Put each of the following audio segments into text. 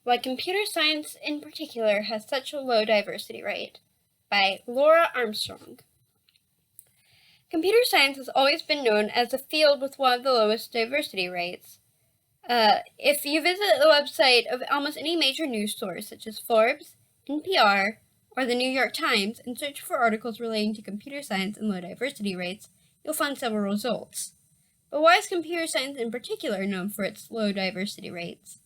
Why Computer Science in Particular Has Such a Low Diversity Rate by Lora Armstrong. Computer science has always been known as a field with one of the lowest diversity rates. If you visit the website of almost any major news source, such as Forbes, NPR, or the New York Times, and search for articles relating to computer science and low diversity rates, you'll find several results. But why is computer science in particular known for its low diversity rates?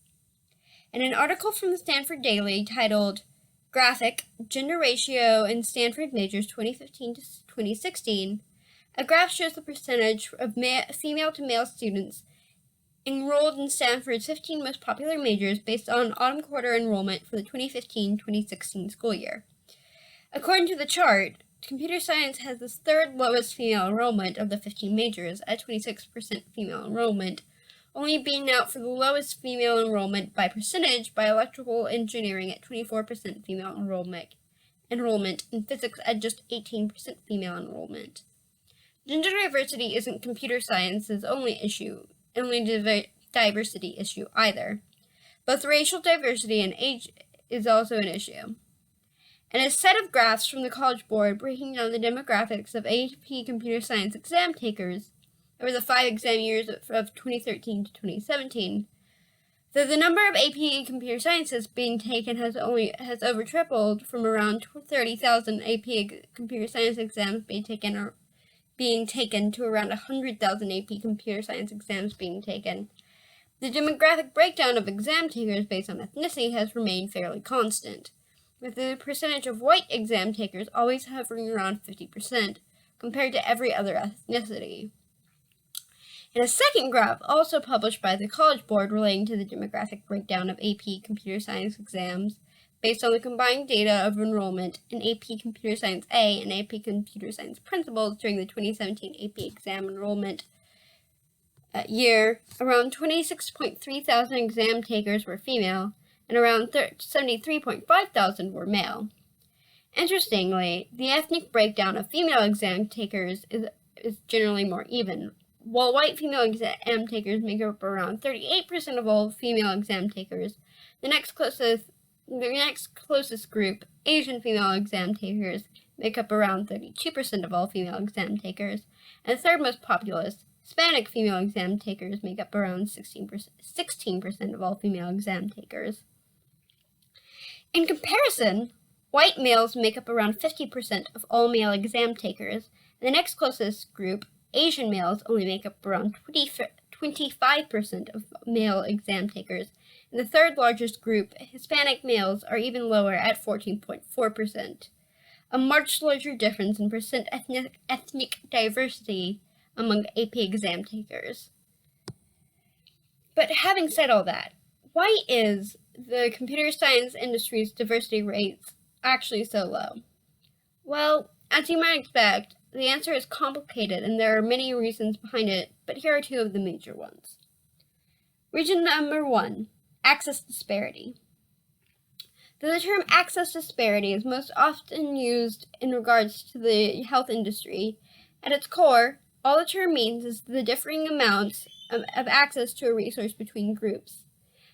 In an article from the Stanford Daily titled Graphic Gender Ratio in Stanford Majors 2015 to 2016, a graph shows the percentage of female to male students enrolled in Stanford's 15 most popular majors based on autumn quarter enrollment for the 2015-2016 school year. According to the chart, computer science has the third lowest female enrollment of the 15 majors at 26% female enrollment, only being out for the lowest female enrollment by percentage by electrical engineering at 24% female enrollment, and physics at just 18% female enrollment. Gender diversity isn't computer science's only diversity issue either. Both racial diversity and age is also an issue. In a set of graphs from the College Board breaking down the demographics of AP computer science exam takers over the 5 exam years of 2013 to 2017, though the number of AP computer sciences being taken has over tripled from around 30,000 AP computer science exams being taken to around 100,000 AP computer science exams being taken. The demographic breakdown of exam takers based on ethnicity has remained fairly constant, with the percentage of white exam takers always hovering around 50% compared to every other ethnicity. In a second graph, also published by the College Board relating to the demographic breakdown of AP Computer Science exams, based on the combined data of enrollment in AP Computer Science A and AP Computer Science Principles during the 2017 AP exam enrollment year, around 26.3 thousand exam takers were female, and around 73.5 thousand were male. Interestingly, the ethnic breakdown of female exam takers is generally more even. While white female exam takers make up around 38% of all female exam takers, the next closest group, Asian female exam takers, make up around 32% of all female exam takers, and the third most populous, Hispanic female exam takers, make up around 16% of all female exam takers. In comparison, white males make up around 50% of all male exam takers, and the next closest group, Asian males, only make up around 25% of male exam takers, and the third largest group, Hispanic males, are even lower at 14.4%, a much larger difference in percent ethnic diversity among AP exam takers. But having said all that, why is the computer science industry's diversity rates actually so low? Well, as you might expect, the answer is complicated and there are many reasons behind it, but here are 2 of the major ones. Reason number 1, access disparity. Though the term access disparity is most often used in regards to the health industry, at its core, all the term means is the differing amounts of access to a resource between groups.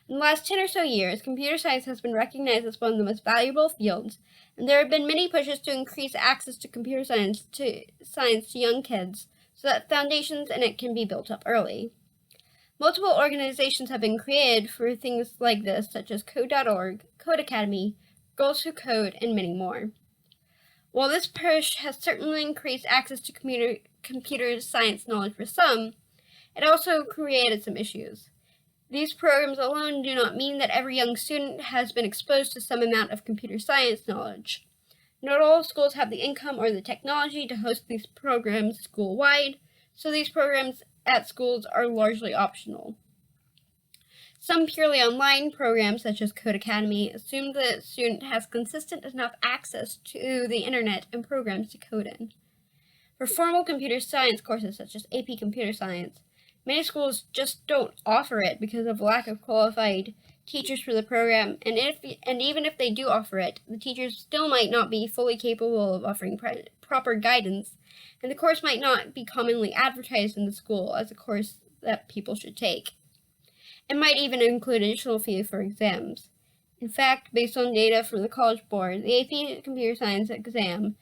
In the last 10 or so years, computer science has been recognized as one of the most valuable fields, and there have been many pushes to increase access to computer science to young kids so that foundations in it can be built up early. Multiple organizations have been created for things like this, such as Code.org, Code Academy, Girls Who Code, and many more. While this push has certainly increased access to computer science knowledge for some, it also created some issues. These programs alone do not mean that every young student has been exposed to some amount of computer science knowledge. Not all schools have the income or the technology to host these programs school-wide, so these programs at schools are largely optional. Some purely online programs, such as Code Academy, assume the student has consistent enough access to the internet and programs to code in. For formal computer science courses, such as AP Computer Science, many schools just don't offer it because of lack of qualified teachers for the program, and even if they do offer it, the teachers still might not be fully capable of offering proper guidance, and the course might not be commonly advertised in the school as a course that people should take. It might even include additional fee for exams. In fact, based on data from the College Board, the AP Computer Science exam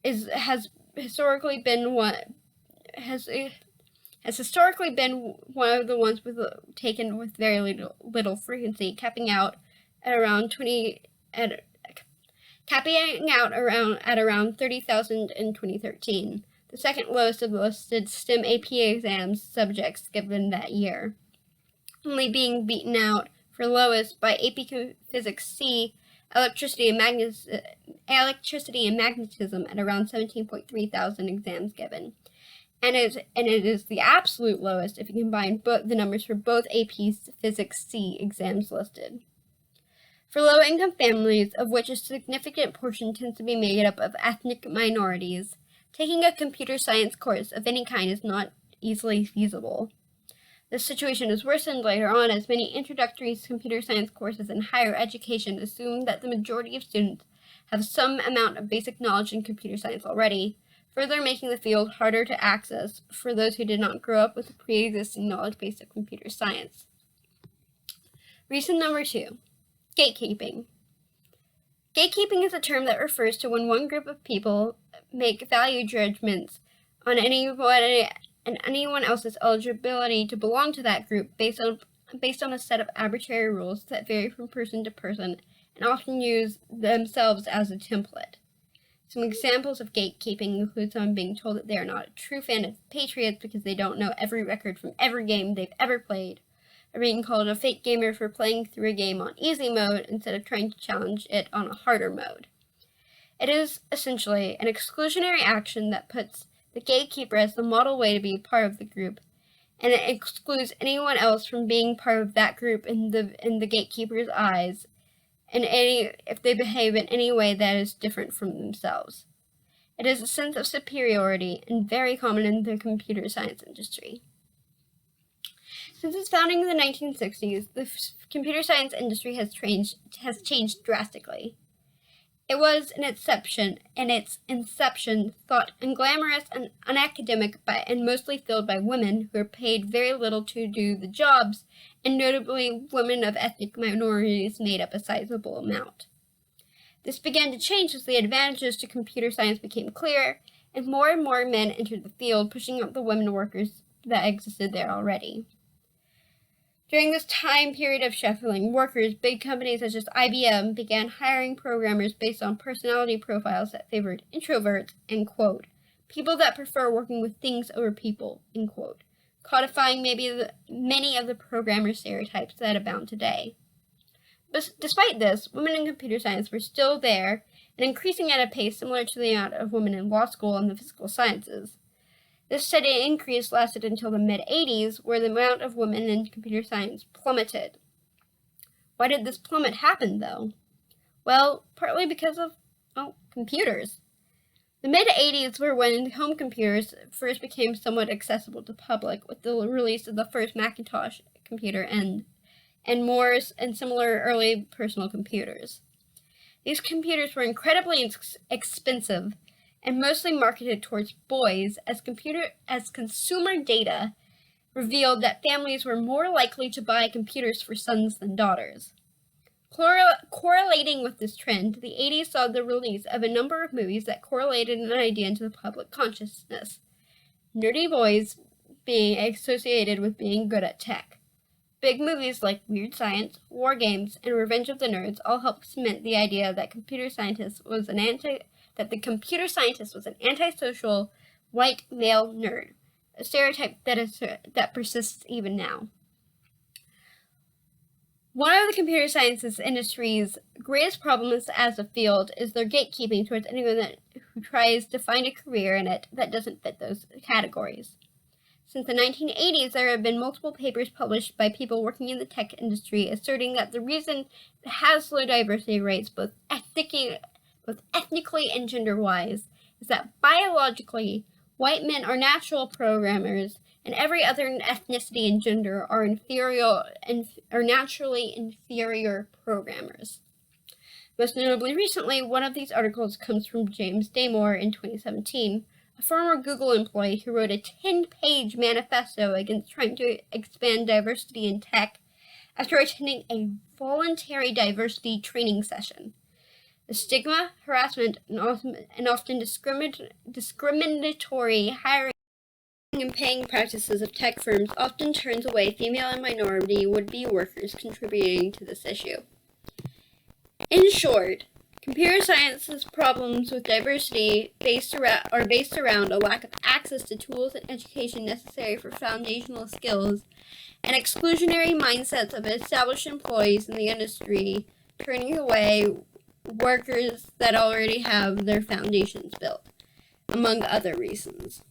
has historically been one of the ones taken with very little frequency, capping out at around 30,000 in 2013, the second lowest of the listed STEM AP exams subjects given that year, only being beaten out for lowest by AP Physics C, electricity and magnetism at around 17.3 thousand exams given. And it is the absolute lowest if you combine the numbers for both AP Physics C exams listed. For low-income families, of which a significant portion tends to be made up of ethnic minorities, taking a computer science course of any kind is not easily feasible. This situation is worsened later on as many introductory computer science courses in higher education assume that the majority of students have some amount of basic knowledge in computer science already, further making the field harder to access for those who did not grow up with a pre-existing knowledge base of computer science. Reason number 2. Gatekeeping. Gatekeeping is a term that refers to when one group of people make value judgments on anyone else's eligibility to belong to that group based on a set of arbitrary rules that vary from person to person and often use themselves as a template. Some examples of gatekeeping include someone being told that they are not a true fan of Patriots because they don't know every record from every game they've ever played, or being called a fake gamer for playing through a game on easy mode instead of trying to challenge it on a harder mode. It is essentially an exclusionary action that puts the gatekeeper as the model way to be part of the group, and it excludes anyone else from being part of that group in the gatekeeper's eyes, if they behave in any way that is different from themselves. It is a sense of superiority and very common in the computer science industry. Since its founding in the 1960s, the computer science industry has changed drastically. It was in its inception thought unglamorous and unacademic and mostly filled by women who are paid very little to do the jobs, and notably women of ethnic minorities made up a sizable amount. This began to change as the advantages to computer science became clear, and more men entered the field, pushing out the women workers that existed there already. During this time period of shuffling workers, big companies such as IBM began hiring programmers based on personality profiles that favored introverts, end quote, people that prefer working with things over people, end quote, codifying many of the programmer stereotypes that abound today. But despite this, women in computer science were still there and increasing at a pace similar to the amount of women in law school and the physical sciences. This steady increase lasted until the mid-'80s, where the amount of women in computer science plummeted. Why did this plummet happen, though? Well, partly because of, computers. The mid-'80s were when home computers first became somewhat accessible to public, with the release of the first Macintosh computer and similar early personal computers. These computers were incredibly expensive and mostly marketed towards boys, as consumer data revealed that families were more likely to buy computers for sons than daughters. Correlating with this trend, the 80s saw the release of a number of movies that correlated an idea into the public consciousness: nerdy boys being associated with being good at tech. Big movies like Weird Science, War Games, and Revenge of the Nerds all helped cement the idea that the computer scientist was an antisocial white male nerd, a stereotype that persists even now. One of the computer sciences industry's greatest problems as a field is their gatekeeping towards anyone who tries to find a career in it that doesn't fit those categories. Since the 1980s, there have been multiple papers published by people working in the tech industry asserting that the reason it has low diversity rates, both ethnically and gender-wise, is that biologically, white men are natural programmers, and every other ethnicity and gender are naturally inferior programmers. Most notably recently, one of these articles comes from James Damore in 2017, a former Google employee who wrote a 10-page manifesto against trying to expand diversity in tech after attending a voluntary diversity training session. The stigma, harassment, and often discriminatory hiring and paying practices of tech firms often turns away female and minority would-be workers contributing to this issue. In short, computer science's problems with diversity are based around a lack of access to tools and education necessary for foundational skills, and exclusionary mindsets of established employees in the industry turning away workers that already have their foundations built, among other reasons.